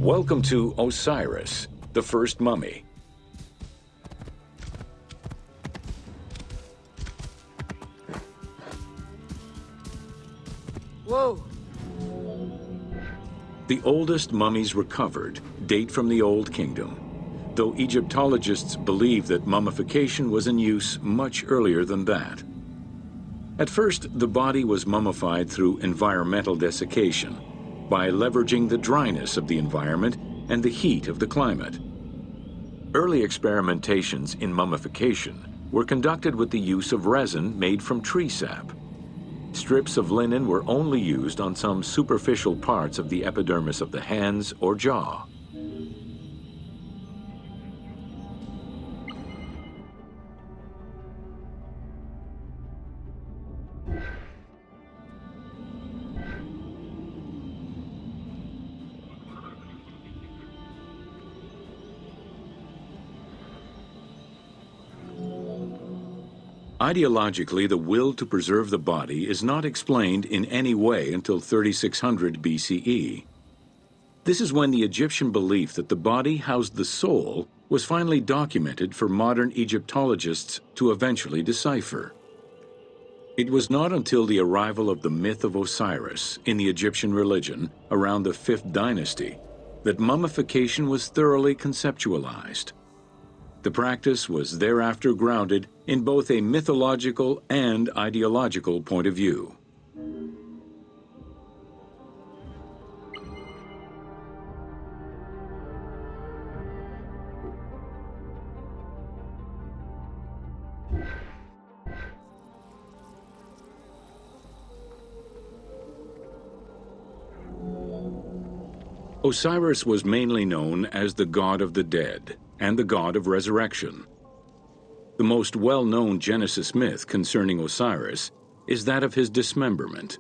Welcome to Osiris, the first mummy. Whoa! The oldest mummies recovered date from the Old Kingdom, though Egyptologists believe that mummification was in use much earlier than that. At first, the body was mummified through environmental desiccation, by leveraging the dryness of the environment and the heat of the climate. Early experimentations in mummification were conducted with the use of resin made from tree sap. Strips of linen were only used on some superficial parts of the epidermis of the hands or jaw. Ideologically, the will to preserve the body is not explained in any way until 3600 BCE. This is when the Egyptian belief that the body housed the soul was finally documented for modern Egyptologists to eventually decipher. It was not until the arrival of the myth of Osiris in the Egyptian religion around the 5th dynasty that mummification was thoroughly conceptualized. The practice was thereafter grounded in both a mythological and ideological point of view. Osiris was mainly known as the god of the dead and the god of resurrection. The most well-known Genesis myth concerning Osiris is that of his dismemberment.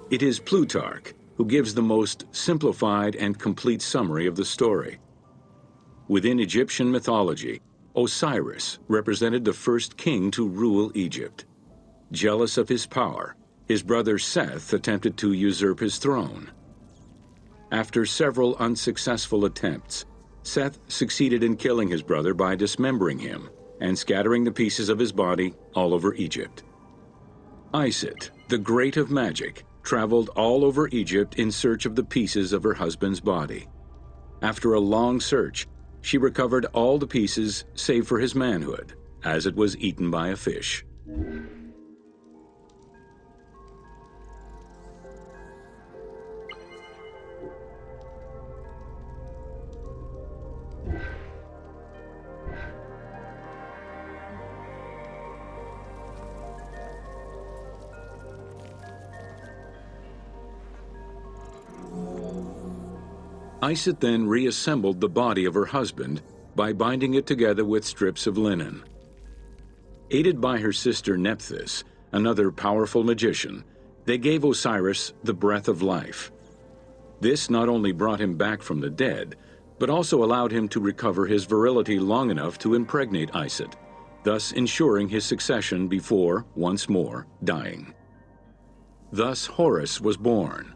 It is Plutarch who gives the most simplified and complete summary of the story. Within Egyptian mythology, Osiris represented the first king to rule Egypt. Jealous of his power, his brother Seth attempted to usurp his throne. After several unsuccessful attempts, Seth succeeded in killing his brother by dismembering him and scattering the pieces of his body all over Egypt. Isis, the great of magic, traveled all over Egypt in search of the pieces of her husband's body. After a long search, she recovered all the pieces save for his manhood, as it was eaten by a fish. Isis then reassembled the body of her husband by binding it together with strips of linen. Aided by her sister Nephthys, another powerful magician, they gave Osiris the breath of life. This not only brought him back from the dead, but also allowed him to recover his virility long enough to impregnate Isis, thus ensuring his succession before, once more, dying. Thus Horus was born.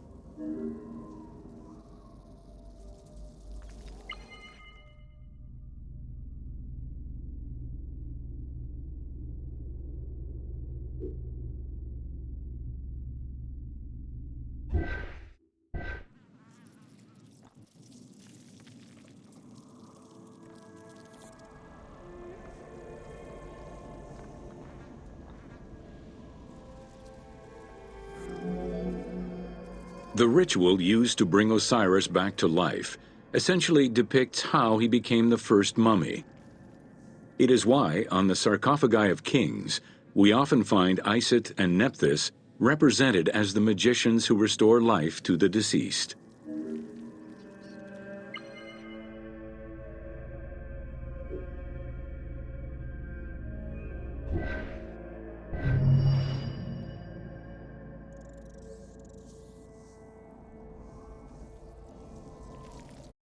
The ritual used to bring Osiris back to life essentially depicts how he became the first mummy. It is why, on the sarcophagi of kings, we often find Isis and Nephthys represented as the magicians who restore life to the deceased.